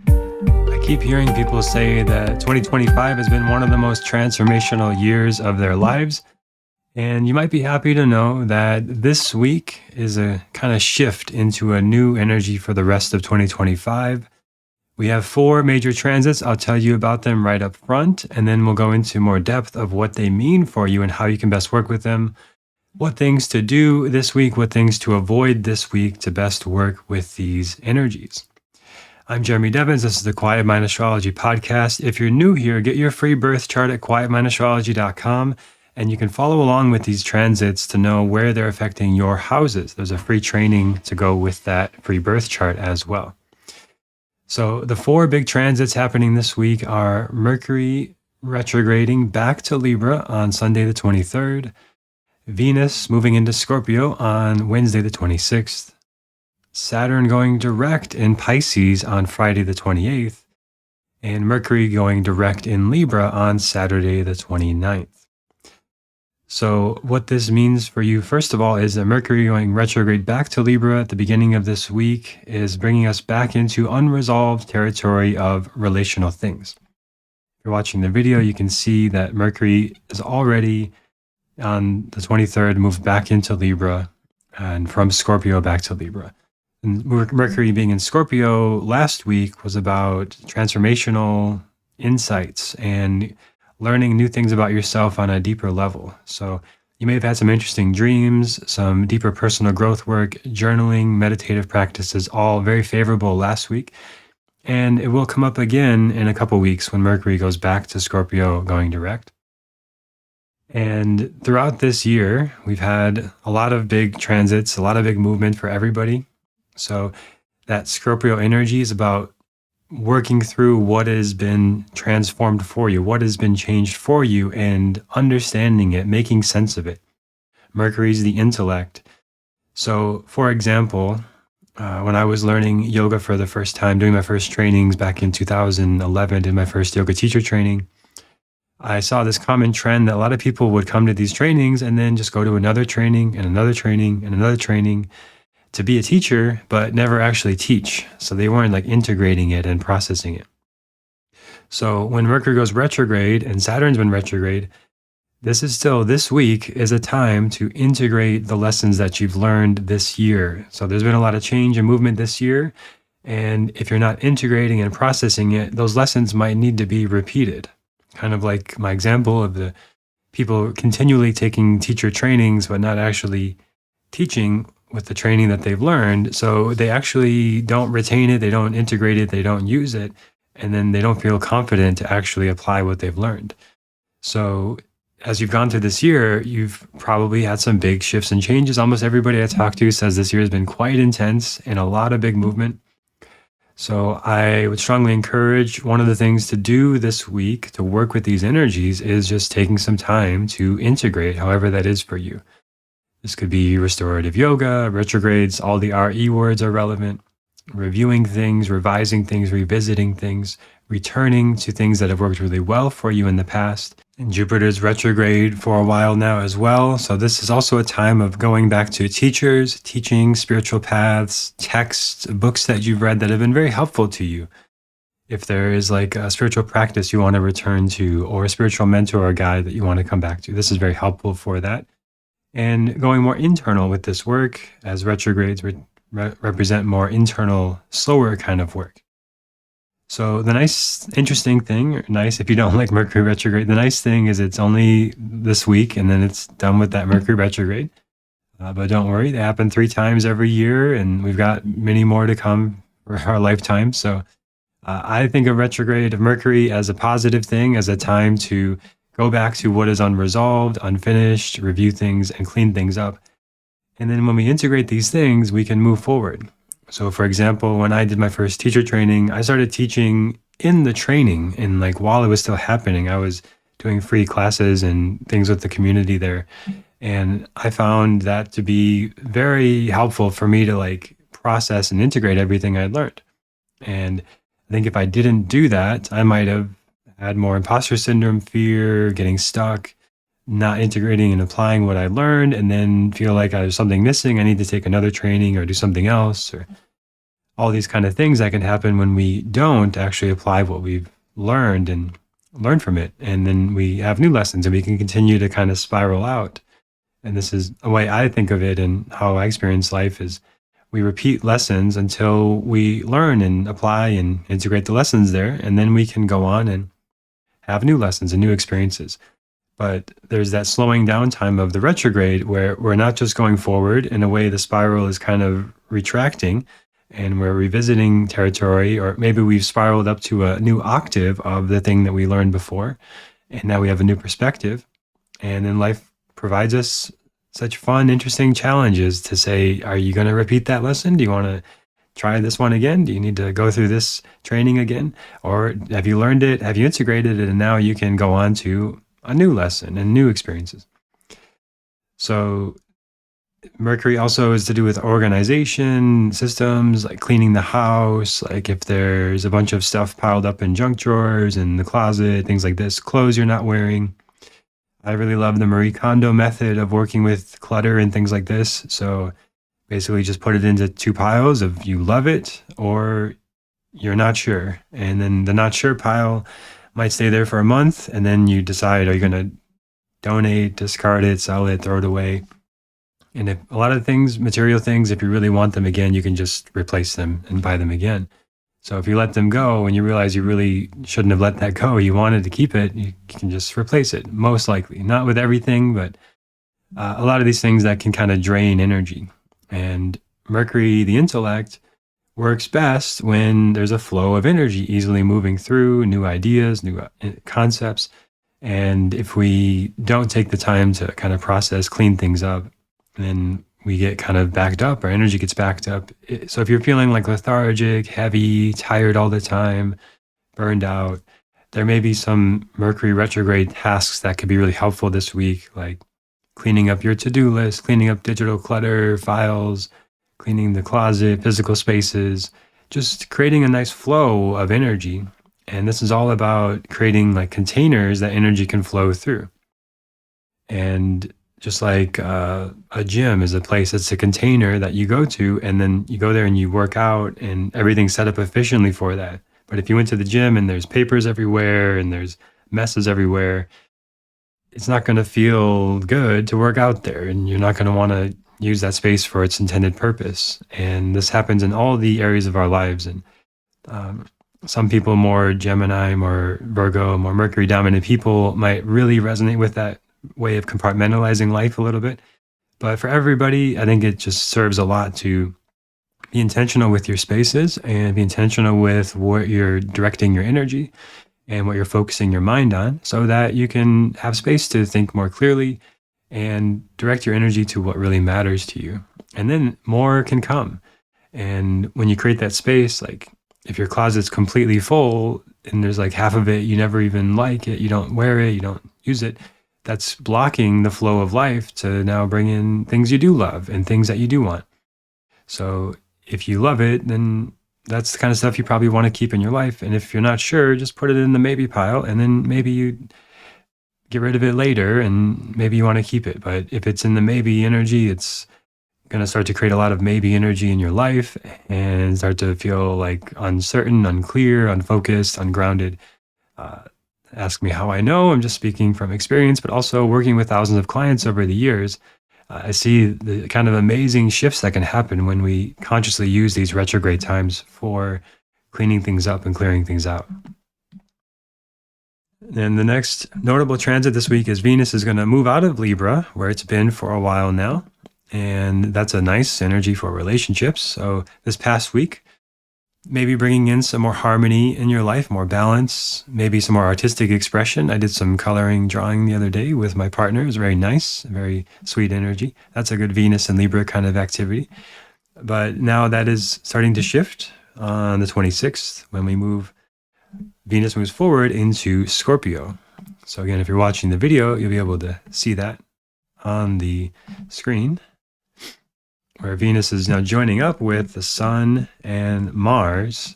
I keep hearing people say that 2025 has been one of the most transformational years of their lives. And you might be happy to know that this week is a kind of shift into a new energy for the rest of 2025. We have four major transits. I'll tell you about them right up front, and then we'll go into more depth of what they mean for you and how you can best work with them, what things to do this week, what things to avoid this week to best work with these energies. I'm Jeremy Devins. This is the Quietmind Astrology podcast. If you're new here, get your free birth chart at quietmindastrology.com, and you can follow along with these transits to know where they're affecting your houses. There's a free training to go with that free birth chart as well. So the four big transits happening this week are Mercury retrograding back to Libra on Sunday the 23rd, Venus moving into Scorpio on Wednesday the 26th, Saturn going direct in Pisces on Friday the 28th, and Mercury going direct in Libra on Saturday the 29th. So what this means for you, first of all, is that Mercury going retrograde back to Libra at the beginning of this week is bringing us back into unresolved territory of relational things. If you're watching the video, you can see that Mercury is already on the 23rd moved back into Libra and from Scorpio back to Libra. And Mercury being in Scorpio last week was about transformational insights and learning new things about yourself on a deeper level. So you may have had some interesting dreams, some deeper personal growth work, journaling, meditative practices, all very favorable last week. And it will come up again in a couple weeks when Mercury goes back to Scorpio going direct. And throughout this year, we've had a lot of big transits, a lot of big movement for everybody. So that Scorpio energy is about working through what has been transformed for you, what has been changed for you, and understanding it, making sense of it. Mercury's the intellect. So, for example, when I was learning yoga for the first time, doing my first trainings back in 2011, did my first yoga teacher training, I saw this common trend that a lot of people would come to these trainings and then just go to another training and another training and another training to be a teacher, but never actually teach. So they weren't like integrating it and processing it. So when Mercury goes retrograde and Saturn's been retrograde, this week is a time to integrate the lessons that you've learned this year. So there's been a lot of change and movement this year. And if you're not integrating and processing it, those lessons might need to be repeated. Kind of like my example of the people continually taking teacher trainings, but not actually teaching with the training that they've learned. So they actually don't retain it, they don't integrate it, they don't use it, and then they don't feel confident to actually apply what they've learned. So as you've gone through this year, you've probably had some big shifts and changes. Almost everybody I talk to says this year has been quite intense and a lot of big movement. So I would strongly encourage one of the things to do this week to work with these energies is just taking some time to integrate, however that is for you. This could be restorative yoga, retrogrades, all the RE words are relevant, reviewing things, revising things, revisiting things, returning to things that have worked really well for you in the past. And Jupiter's retrograde for a while now as well. So this is also a time of going back to teachers, teaching, spiritual paths, texts, books that you've read that have been very helpful to you. If there is like a spiritual practice you want to return to, or a spiritual mentor or guide that you want to come back to, this is very helpful for that. And going more internal with this work, as retrogrades represent more internal, slower kind of work. So the nice, interesting thing, or nice if you don't like Mercury retrograde, the nice thing is it's only this week and then it's done with that Mercury retrograde. But don't worry, they happen 3 times every year and we've got many more to come for our lifetime. So I think of retrograde of Mercury as a positive thing, as a time to go back to what is unresolved, unfinished, review things, and clean things up. And then when we integrate these things, we can move forward. So for example, when I did my first teacher training, I started teaching in the training, and like while it was still happening, I was doing free classes and things with the community there. And I found that to be very helpful for me to like process and integrate everything I learned. And I think if I didn't do that, I might have had more imposter syndrome, fear, getting stuck, not integrating and applying what I learned, and then feel like there's something missing. I need to take another training or do something else. Or all these kind of things that can happen when we don't actually apply what we've learned and learn from it. And then we have new lessons and we can continue to kind of spiral out. And this is a way I think of it and how I experience life is we repeat lessons until we learn and apply and integrate the lessons there. And then we can go on and have new lessons and new experiences. But there's that slowing down time of the retrograde where we're not just going forward. In a way, the spiral is kind of retracting and we're revisiting territory, or maybe we've spiraled up to a new octave of the thing that we learned before. And now we have a new perspective. And then life provides us such fun, interesting challenges to say, are you going to repeat that lesson? Do you want to try this one again? Do you need to go through this training again? Or have you learned it? Have you integrated it? And now you can go on to a new lesson and new experiences. So Mercury also is to do with organization, systems, like cleaning the house. Like if there's a bunch of stuff piled up in junk drawers in the closet, things like this, clothes you're not wearing. I really love the Marie Kondo method of working with clutter and things like this. So basically just put it into two piles of you love it or you're not sure. And then the not sure pile might stay there for a month. And then you decide, are you going to donate, discard it, sell it, throw it away? And if a lot of things, material things, if you really want them again, you can just replace them and buy them again. So if you let them go and you realize you really shouldn't have let that go, you wanted to keep it, you can just replace it, most likely. Not with everything, but a lot of these things that can kind of drain energy. And Mercury, the intellect, works best when there's a flow of energy easily moving through new ideas, new concepts. And if we don't take the time to kind of process, clean things up, then we get kind of backed up, our energy gets backed up. So if you're feeling like lethargic, heavy, tired all the time, burned out, there may be some Mercury retrograde tasks that could be really helpful this week, like cleaning up your to-do list, cleaning up digital clutter, files, cleaning the closet, physical spaces, just creating a nice flow of energy. And this is all about creating like containers that energy can flow through. And just like a gym is a place, it's a container that you go to, and then you go there and you work out and everything's set up efficiently for that. But if you went to the gym and there's papers everywhere and there's messes everywhere, it's not going to feel good to work out there, and you're not going to want to use that space for its intended purpose. And this happens in all the areas of our lives. And some people, more Gemini, more Virgo, more Mercury dominant people might really resonate with that way of compartmentalizing life a little bit. But for everybody, I think it just serves a lot to be intentional with your spaces and be intentional with what you're directing your energy and what you're focusing your mind on, so that you can have space to think more clearly and direct your energy to what really matters to you. And then more can come. And when you create that space, like if your closet's completely full and there's like half of it, you never even like it, you don't wear it, you don't use it, that's blocking the flow of life to now bring in things you do love and things that you do want. So if you love it, then that's the kind of stuff you probably want to keep in your life. And if you're not sure, just put it in the maybe pile, and then maybe you get rid of it later and maybe you want to keep it. But if it's in the maybe energy, it's going to start to create a lot of maybe energy in your life and start to feel like uncertain, unclear, unfocused, ungrounded. Ask me how I know. I'm just speaking from experience, but also working with thousands of clients over the years. I see the kind of amazing shifts that can happen when we consciously use these retrograde times for cleaning things up and clearing things out. And the next notable transit this week is Venus is going to move out of Libra, where it's been for a while now. And that's a nice energy for relationships. So this past week, maybe bringing in some more harmony in your life, more balance, maybe some more artistic expression. I did some coloring, drawing the other day with my partner. It was very nice, very sweet energy. That's a good Venus and Libra kind of activity. But now that is starting to shift on the 26th when Venus moves forward into Scorpio. So again, if you're watching the video, you'll be able to see that on the screen, where Venus is now joining up with the Sun and Mars.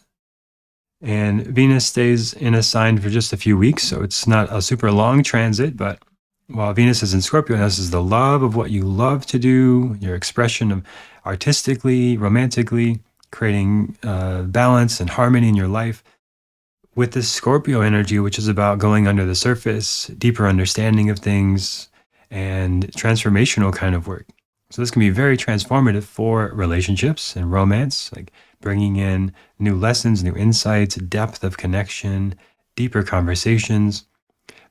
And Venus stays in a sign for just a few weeks, so it's not a super long transit, but while Venus is in Scorpio, and this is the love of what you love to do, your expression of artistically, romantically, creating balance and harmony in your life. With this Scorpio energy, which is about going under the surface, deeper understanding of things, and transformational kind of work. So this can be very transformative for relationships and romance, like bringing in new lessons, new insights, depth of connection, deeper conversations.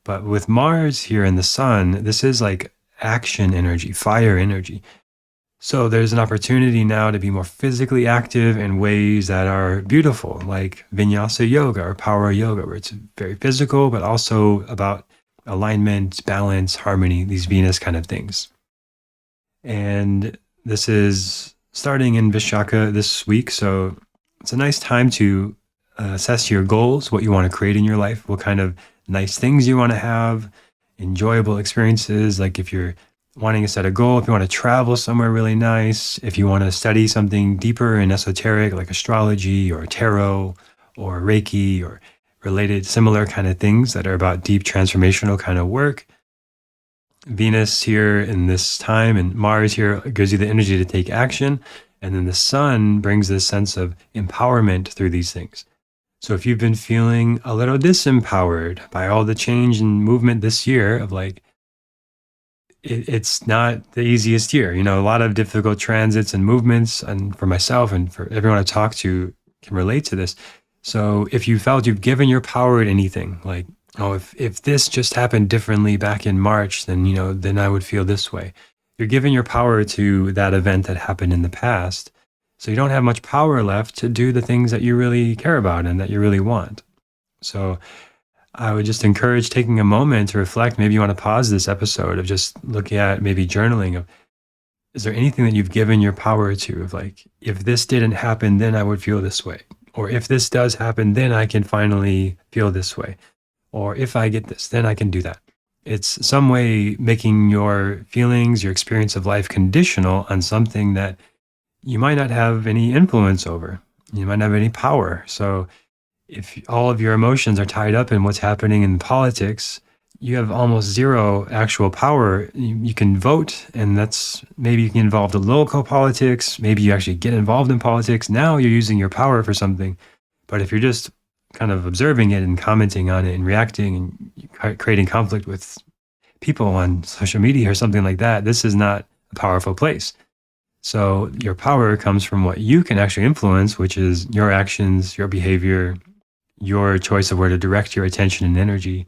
But with Mars here in the sun, this is like action energy, fire energy. So there's an opportunity now to be more physically active in ways that are beautiful, like vinyasa yoga or power yoga, where it's very physical, but also about alignment, balance, harmony, these Venus kind of things. And this is starting in Vishaka this week. So it's a nice time to assess your goals, what you want to create in your life, what kind of nice things you want to have, enjoyable experiences. Like if you're wanting to set a goal, if you want to travel somewhere really nice, if you want to study something deeper and esoteric like astrology or tarot or Reiki or related similar kind of things that are about deep transformational kind of work. Venus here in this time and Mars here gives you the energy to take action. And then the sun brings this sense of empowerment through these things. So if you've been feeling a little disempowered by all the change and movement this year of like, it's not the easiest year, a lot of difficult transits and movements, and for myself and for everyone I talk to can relate to this. So if you felt you've given your power to anything, like, oh, if this just happened differently back in March, then, then I would feel this way. You're giving your power to that event that happened in the past. So you don't have much power left to do the things that you really care about and that you really want. So I would just encourage taking a moment to reflect. Maybe you want to pause this episode of just looking at maybe journaling of, is there anything that you've given your power to of like, if this didn't happen, then I would feel this way. Or if this does happen, then I can finally feel this way. Or if I get this, then I can do that. It's some way making your feelings, your experience of life conditional on something that you might not have any influence over. You might not have any power. So if all of your emotions are tied up in what's happening in politics, you have almost zero actual power. You can vote, and that's maybe you can involve the local politics. Maybe you actually get involved in politics. Now you're using your power for something. But if you're just kind of observing it and commenting on it and reacting and creating conflict with people on social media or something like that, this is not a powerful place. So your power comes from what you can actually influence, which is your actions, your behavior, your choice of where to direct your attention and energy.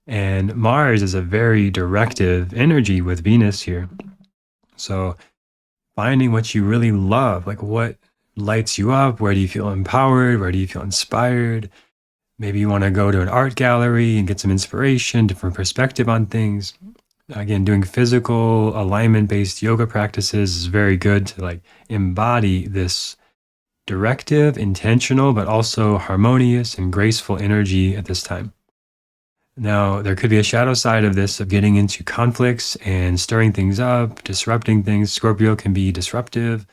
And Mars is a very directive energy with Venus here. So finding what you really love, like what lights you up, where do you feel empowered, where do you feel inspired? Maybe you want to go to an art gallery and get some inspiration, different perspective on things. Again, doing physical alignment-based yoga practices is very good to like embody this directive, intentional, but also harmonious and graceful energy at this time. Now, there could be a shadow side of this of getting into conflicts and stirring things up, disrupting things. Scorpio can be disruptive.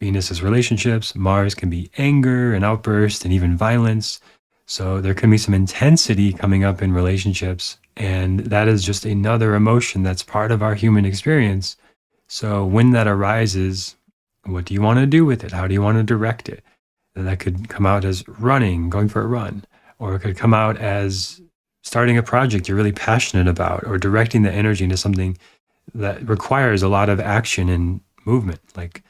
Venus is relationships. Mars can be anger and outburst and even violence. So there can be some intensity coming up in relationships. And that is just another emotion that's part of our human experience. So when that arises, what do you want to do with it? How do you want to direct it? And that could come out as running, going for a run, or it could come out as starting a project you're really passionate about, or directing the energy into something that requires a lot of action and movement, like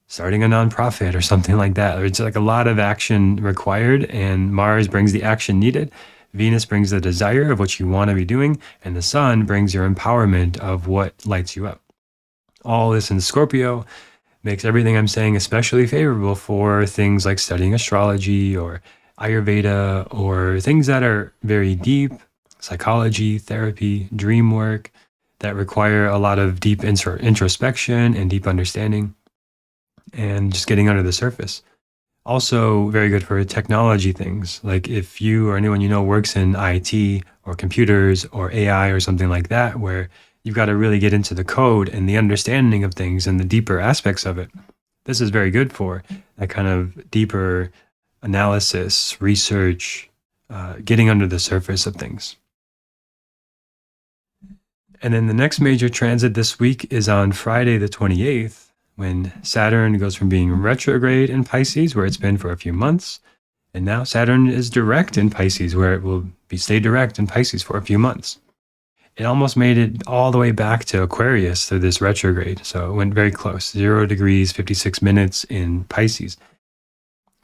starting a nonprofit or something like that. It's like a lot of action required, and Mars brings the action needed. Venus brings the desire of what you want to be doing, and the sun brings your empowerment of what lights you up. All this in Scorpio makes everything I'm saying especially favorable for things like studying astrology or Ayurveda, or things that are very deep, psychology, therapy, dream work, that require a lot of deep introspection and deep understanding and just getting under the surface. Also very good for technology things. Like if you or anyone you know works in IT or computers or AI or something like that, where you've got to really get into the code and the understanding of things and the deeper aspects of it. This is very good for that kind of deeper analysis, research, getting under the surface of things. And then the next major transit this week is on Friday the 28th. when Saturn goes from being retrograde in Pisces, where it's been for a few months, and now Saturn is direct in Pisces, where it will stay direct in Pisces for a few months. It almost made it all the way back to Aquarius through this retrograde. So it went very close, 0 degrees, 56 minutes in Pisces.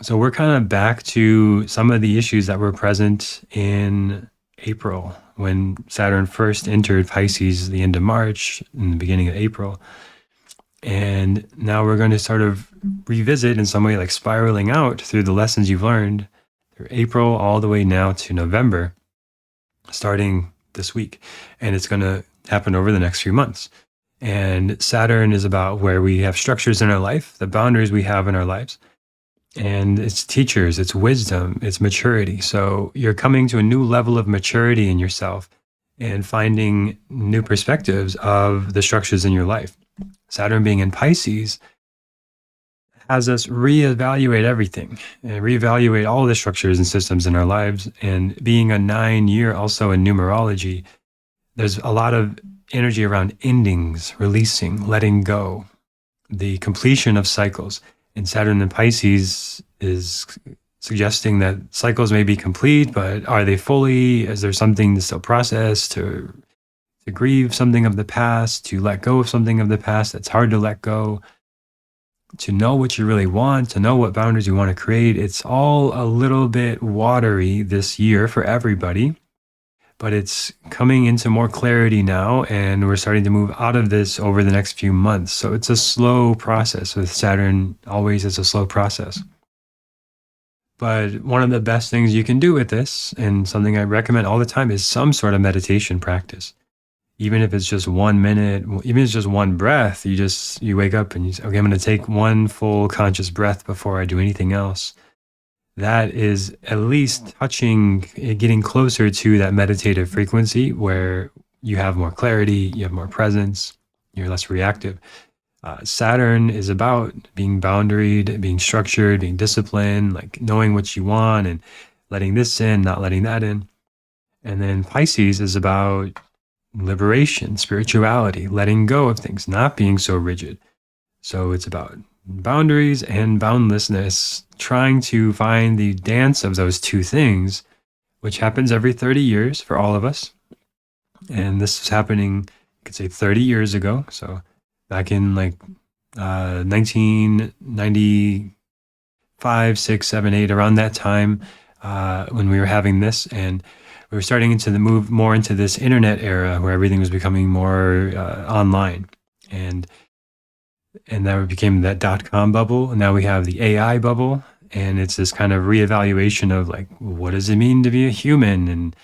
So we're kind of back to some of the issues that were present in April when Saturn first entered Pisces, the end of March and the beginning of April. And now we're going to sort of revisit in some way, like spiraling out through the lessons you've learned through April all the way now to November, starting this week. And it's going to happen over the next few months. And Saturn is about where we have structures in our life, the boundaries we have in our lives. And it's teachers, it's wisdom, it's maturity. So you're coming to a new level of maturity in yourself and finding new perspectives of the structures in your life. Saturn being in Pisces has us reevaluate everything and reevaluate all the structures and systems in our lives. And being a 9-year also in numerology, there's a lot of energy around endings, releasing, letting go, the completion of cycles. And Saturn in Pisces is suggesting that cycles may be complete, but are they fully? Is there something to still process, to grieve something of the past, to let go of something of the past that's hard to let go, to know what you really want, to know what boundaries you want to create? It's all a little bit watery this year for everybody, but it's coming into more clarity now, and we're starting to move out of this over the next few months. So it's a slow process with Saturn. Always is a slow process. But one of the best things you can do with this, and something I recommend all the time, is some sort of meditation practice. Even if it's just 1 minute, even if it's just one breath, you wake up and you say, okay, I'm going to take one full conscious breath before I do anything else. That is at least touching, getting closer to that meditative frequency where you have more clarity, you have more presence, you're less reactive. Saturn is about being boundaried, being structured, being disciplined, like knowing what you want and letting this in, not letting that in. And then Pisces is about liberation, spirituality, letting go of things, not being so rigid. So it's about boundaries and boundlessness, trying to find the dance of those two things, which happens every 30 years for all of us. And this was happening, you could say 30 years ago. So back in 1995, 6, 7, 8, around that time, when we were having this, and we were starting to move more into this internet era where everything was becoming more online. And that became that .com bubble. And now we have the AI bubble. And it's this kind of reevaluation of like, what does it mean to be a human and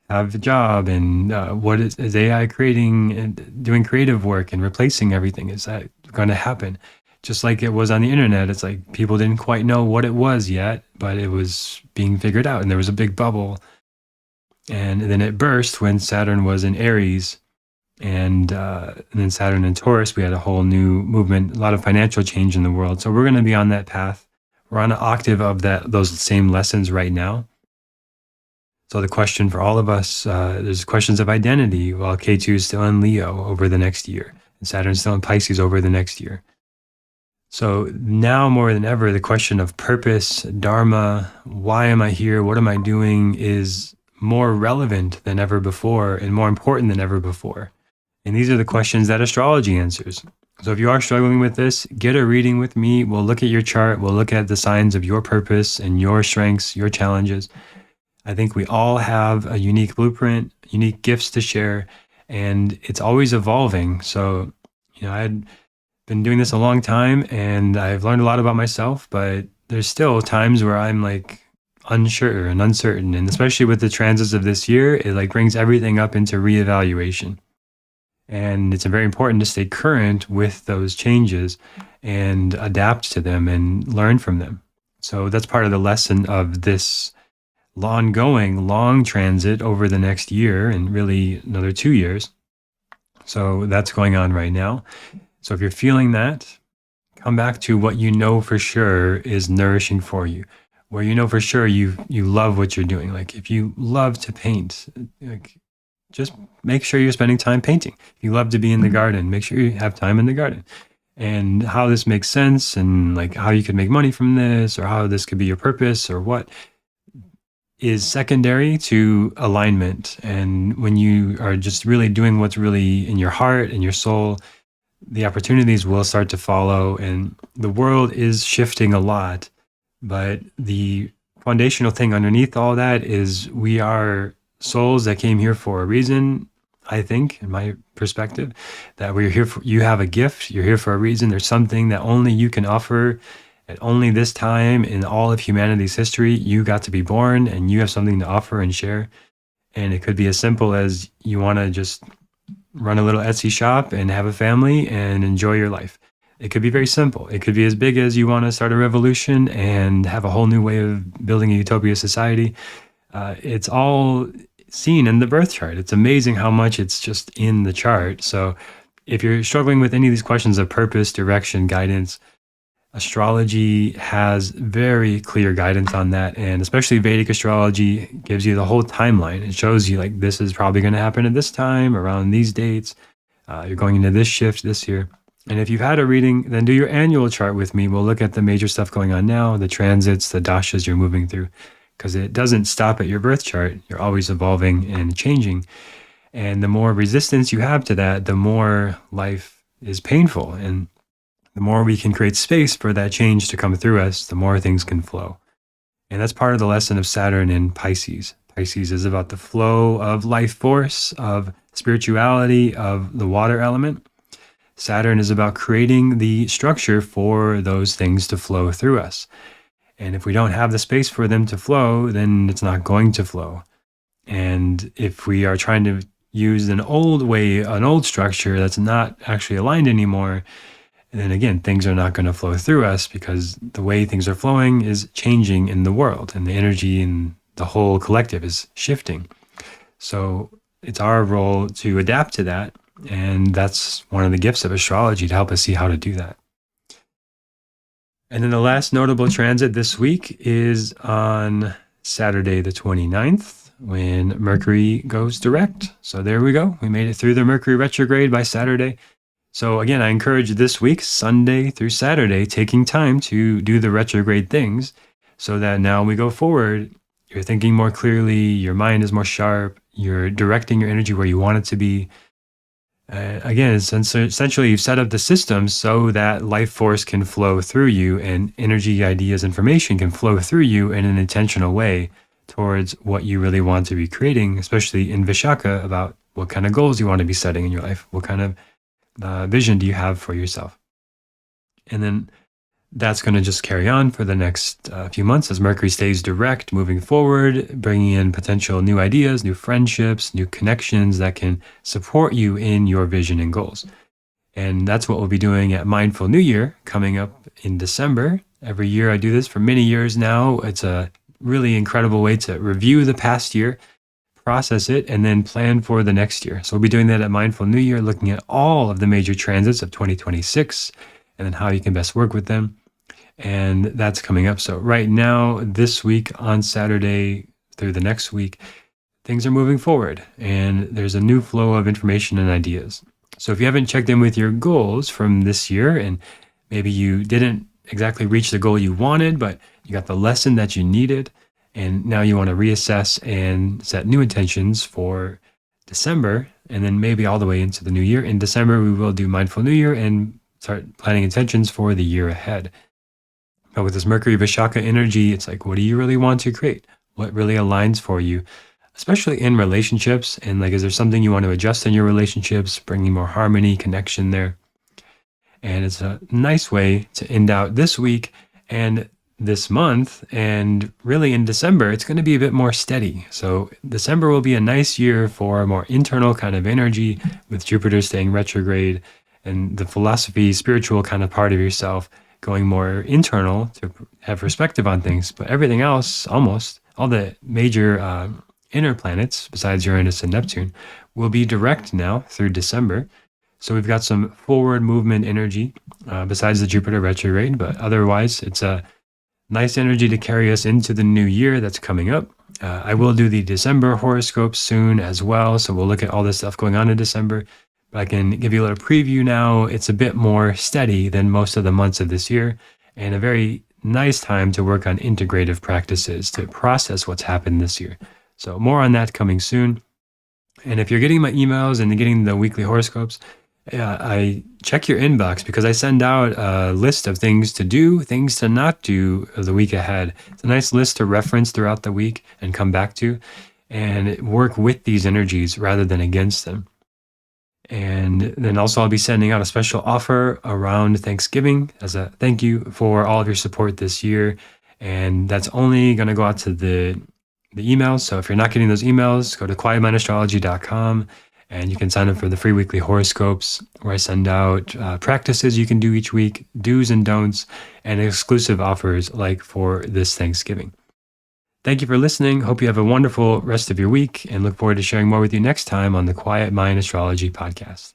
have a job? And what is AI creating and doing creative work and replacing everything? Is that going to happen? Just like it was on the internet, it's like people didn't quite know what it was yet, but it was being figured out. And there was a big bubble. And then it burst when Saturn was in Aries. And then Saturn in Taurus, we had a whole new movement, a lot of financial change in the world. So we're going to be on that path. We're on an octave of those same lessons right now. So the question for all of us, there's questions of identity. Well, K2 is still in Leo over the next year, and Saturn's still in Pisces over the next year. So now more than ever, the question of purpose, dharma, why am I here, what am I doing, is more relevant than ever before and more important than ever before. And these are the questions that astrology answers. So if you are struggling with this, get a reading with me. We'll look at your chart. We'll look at the signs of your purpose and your strengths, your challenges. I think we all have a unique blueprint, unique gifts to share, and it's always evolving. So, I had been doing this a long time and I've learned a lot about myself, but there's still times where I'm like unsure and uncertain. And especially with the transits of this year, it like brings everything up into reevaluation. And it's very important to stay current with those changes and adapt to them and learn from them. So that's part of the lesson of this ongoing long transit over the next year and really another 2 years. So that's going on right now. So if you're feeling that, come back to what you know for sure is nourishing for you, where you know for sure you love what you're doing. Like if you love to paint, like just make sure you're spending time painting. If you love to be in the garden, make sure you have time in the garden. and how this makes sense, and like how you could make money from this, or how this could be your purpose, or what is secondary to alignment. And when you are just really doing what's really in your heart and your soul, the opportunities will start to follow. And the world is shifting a lot, but the foundational thing underneath all that is we are souls that came here for a reason. I think, in my perspective, that we're here for, you have a gift, you're here for a reason. There's something that only you can offer at only this time in all of humanity's history. You got to be born and you have something to offer and share. And it could be as simple as you want to just run a little Etsy shop and have a family and enjoy your life. It could be very simple. It could be as big as you want to start a revolution and have a whole new way of building a utopia society. It's all seen in the birth chart. It's amazing how much it's just in the chart. So if you're struggling with any of these questions of purpose, direction, guidance, astrology has very clear guidance on that. And especially Vedic astrology gives you the whole timeline. It shows you like, this is probably going to happen at this time, around these dates. You're going into this shift this year. And if you've had a reading, then do your annual chart with me. We'll look at the major stuff going on now, the transits, the dashas you're moving through, because it doesn't stop at your birth chart. You're always evolving and changing. And the more resistance you have to that, the more life is painful. And the more we can create space for that change to come through us, the more things can flow. And that's part of the lesson of Saturn in Pisces. Pisces is about the flow of life force, of spirituality, of the water element. Saturn is about creating the structure for those things to flow through us. And if we don't have the space for them to flow, then it's not going to flow. And if we are trying to use an old way, an old structure that's not actually aligned anymore, then again, things are not going to flow through us, because the way things are flowing is changing in the world, and the energy in the whole collective is shifting. So it's our role to adapt to that. And that's one of the gifts of astrology, to help us see how to do that. And then the last notable transit this week is on Saturday the 29th, when Mercury goes direct. So there we go. We made it through the Mercury retrograde by Saturday. So again, I encourage this week, Sunday through Saturday, taking time to do the retrograde things, so that now we go forward, you're thinking more clearly, your mind is more sharp, you're directing your energy where you want it to be. Again, essentially, you've set up the system so that life force can flow through you, and energy, ideas, information can flow through you in an intentional way towards what you really want to be creating, especially in Vishaka, about what kind of goals you want to be setting in your life, what kind of vision do you have for yourself. And then that's going to just carry on for the next few months as Mercury stays direct, moving forward, bringing in potential new ideas, new friendships, new connections that can support you in your vision and goals. And that's what we'll be doing at Mindful New Year coming up in December. Every year I do this for many years now. It's a really incredible way to review the past year, process it, and then plan for the next year. So we'll be doing that at Mindful New Year, looking at all of the major transits of 2026 and then how you can best work with them. And that's coming up. So right now, this week on Saturday through the next week, things are moving forward and there's a new flow of information and ideas. So if you haven't checked in with your goals from this year, and maybe you didn't exactly reach the goal you wanted, but you got the lesson that you needed, and now you want to reassess and set new intentions for December, and then maybe all the way into the new year. In December, we will do Mindful New Year and start planning intentions for the year ahead. But with this Mercury Vishaka energy, it's like, what do you really want to create? What really aligns for you, especially in relationships? And like, is there something you want to adjust in your relationships, bringing more harmony, connection there? And it's a nice way to end out this week and this month. And really in December, it's going to be a bit more steady. So December will be a nice year for a more internal kind of energy, with Jupiter staying retrograde and the philosophy, spiritual kind of part of yourself going more internal to have perspective on things. But everything else, almost all the major inner planets besides Uranus and Neptune, will be direct now through December. So we've got some forward movement energy besides the Jupiter retrograde, but otherwise it's a nice energy to carry us into the new year that's coming up. I will do the December horoscope soon as well, so we'll look at all this stuff going on in December. but I can give you a little preview now. It's a bit more steady than most of the months of this year, and a very nice time to work on integrative practices to process what's happened this year. So more on that coming soon. And if you're getting my emails and getting the weekly horoscopes, I check your inbox because I send out a list of things to do, things to not do the week ahead. It's a nice list to reference throughout the week and come back to and work with these energies rather than against them. And then also I'll be sending out a special offer around Thanksgiving as a thank you for all of your support this year. And that's only going to go out to the emails. So if you're not getting those emails, go to quietmindastrology.com and you can sign up for the free weekly horoscopes where I send out practices you can do each week, do's and don'ts, and exclusive offers like for this Thanksgiving. Thank you for listening. Hope you have a wonderful rest of your week and look forward to sharing more with you next time on the Quiet Mind Astrology podcast.